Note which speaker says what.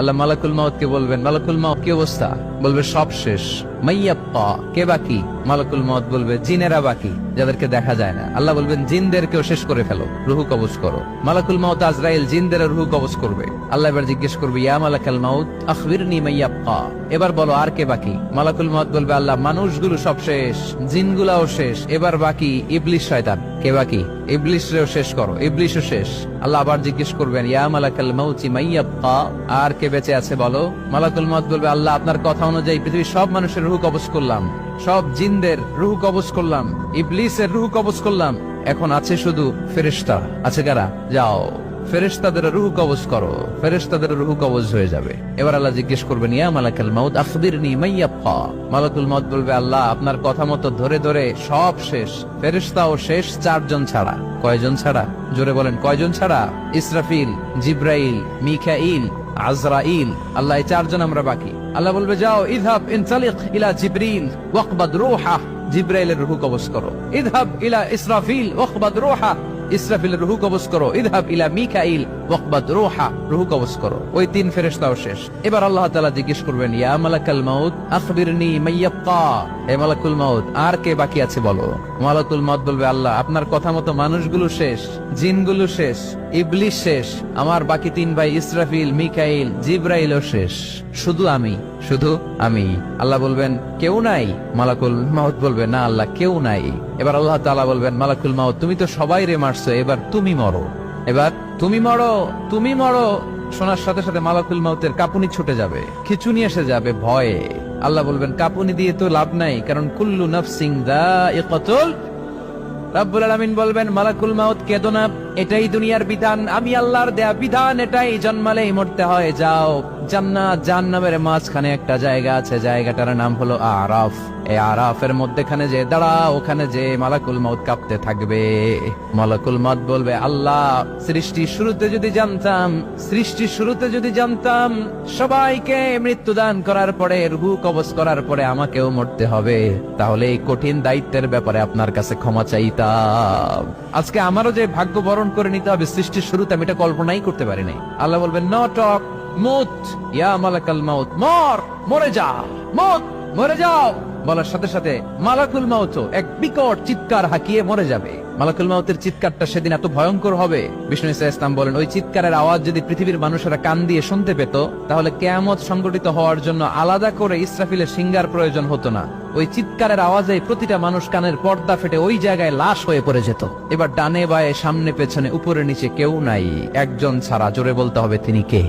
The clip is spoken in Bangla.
Speaker 1: আল্লাহ মালাকুল মাউতকে বলবেন, মালাকুল মাউত কি অবস্থা? বলবে সব শেষ। মাইয়াব্বা, কে বাকি? মালাকুল মাউত বলবে জিনেরা বাকি, যাদেরকে দেখা যায় না। আল্লাহ বলবেন জিনদেরকেও শেষ করে ফেলো, রুহু কবজ করো। মালাকুল মাউত আজরাইল জিনদের রুহু কবজ করবে। আল্লাহ এবার জিজ্ঞেস করবে, ইয়া মালাকাল মাউত আখবিরনি মাইয়াব্বা, এবার বলো আর কে বাকি? মালাকুল মাউত বলবে, আল্লাহ মানুষগুলো সব শেষ, জিনগুলাও শেষ, এবার বাকি ইবলিস শয়তান। কে বাকি? ইবলিসরেও শেষ করো, ইবলিসও শেষ। আল্লাহ আবার জিজ্ঞেস করবেন, ইয়া মালাকাল মাউতি মাইয়াব্বা, আর কে বেঁচে আছে বলো? মালাকুল মাউত বলবে, আল্লাহ আপনার কথা অনুযায়ী পৃথিবীর সব মানুষের রুহু কবজ করলাম, সব জিনদের রুহু কবজ করলাম, ইবলিসের রুহু কবজ করলাম, এখন আছে শুধু ফেরেশতা। আছে কারা? যাও ফেরেশতাদের রুহু কবজ করো। ফেরেশতাদের রুহু কবজ হয়ে যাবে। এবার আল্লাহ জিজ্ঞেস করবেন, ইয়া মালাকাল মাউত আখবিরনি মাইয়াব্বা। মালাকুল মাউত বলবে, আল্লাহ আপনার কথা মতো ধরে ধরে সব শেষ, ফেরেশতাও শেষ, 4 জন ছাড়া। কয়জন ছাড়া? জোরে বলেন, কয়জন ছাড়া? ইসরাফিল, জিব্রাইল, মিকাইল, আজরাইল। আল্লাহ এই 4 জন আমরা বাকি। আল্লাহ বলবে, যাও ইযহাব ইনতালিক ইলা জিবরিল ওয়াকবাদ রূহা, জিব্রাইলের রুহু কবজ করো। ইযহাব ইলা ইসরাফিল ওয়াকবাদ রূহা, ইসরাফিলের রুহু কবজ করো। ইযহাব ইলা মিকাইল ওয়াকবাদ রূহা, রুহু কবজ করো। ওই 3 ফেরেশতাও শেষ। এবার আল্লাহ তাআলা জিজ্ঞেস করবেন, ইয়া মালাকাল মাউত আখবিরনি মাইয়াব্বা, হে মালাকুল মাউত আর কে বাকি আছে বলো? মালাকুল মাউত বলবে, আল্লাহ আপনার কথা মতো মানুষগুলো শেষ, জিনগুলো শেষ, ইবলিস শেষ, আমার বাকি 3 ভাই ইসরাফিল, মিকাইল, জিব্রাইলও শেষ, শুধু আমি, শুধু আমি। আল্লাহ বলবেন, কেউ নাই? মালাকুল মাউত বলবে, না আল্লাহ কেউ নাই। এবার আল্লাহ তাআলা বলবেন, মালাকুল মাউত তুমি তো সবাই রে মারছো, এবার তুমি মরো, এবার তুমি মরো, তুমি মরো। শোনার সাথে সাথে মালাকুল মাউতের কাঁপুনি ছুটে যাবে, খিঁচুনি এসে যাবে ভয়ে। আল্লাহ বলবেন, কাঁপুনি দিয়ে তো লাভ নাই, কারণ কুল্লু নাফসিন যায়িকাতুল। রব্বুল আলামিন বলবেন, মালাকুল মাউত কেঁদো না, এটাই দুনিয়ার বিধান, আমি আল্লাহর দেয়া বিধান, এটাই, জন্মালেই মরতে হয়। যাও, জান্নাত জাহান্নামের মাঝখানে একটা জায়গা আছে, জায়গাটার নাম হলো আরাফ। এই আরাফের মধ্যখানে যে দাঁড়াও, ওখানে যে মালাকুল মাউত কাঁপতে থাকবে। মালাকুল মাউত বলবে, আল্লাহ সৃষ্টির শুরুতে যদি জানতাম, সৃষ্টির শুরুতে যদি জানতাম সবাইকে মৃত্যুদান করার পরে, রুহু কবজ করার পরে আমাকেও মরতে হবে, তাহলে এই কঠিন দায়িত্বের ব্যাপারে আপনার কাছে ক্ষমা চাইতাম। আজকে আমারও যে ভাগ্য বরণ করে নিতে হবে সৃষ্টির শুরুতে, আমি এটা কল্পনাই করতে পারি নাই। আল্লাহ বলবেন, নো টক, মুত ইয়া মালাকাল মাউত, মর, মরে যা, মুত, মরে যাও। বলার সাথে সাথে মালাকুল মাউত এক বিকট চিৎকার হাঁকিয়ে মরে যাবে। মালাকুল মাউতের চিৎকারটা সেদিন এত ভয়ঙ্কর হবে, বিষ্ণু ইসা ইসলাম বলেন, ওই চিৎকারের আওয়াজ যদি পৃথিবীর মানুষেরা কান দিয়ে শুনতে পেত, তাহলে কিয়ামত সংগঠিত হওয়ার জন্য আলাদা করে ইসরাফিলের সিঙ্গার প্রয়োজন হতো না। ওই চিৎকারের আওয়াজে প্রতিটা মানুষ কানের পর্দা ফেটে ওই জায়গায় লাশ হয়ে পড়ে যেত। এবার ডানে বায়ে, সামনে পেছনে, উপরে নিচে কেউ নাই, একজন ছাড়া। জোরে বলতে হবে, তিনি কে?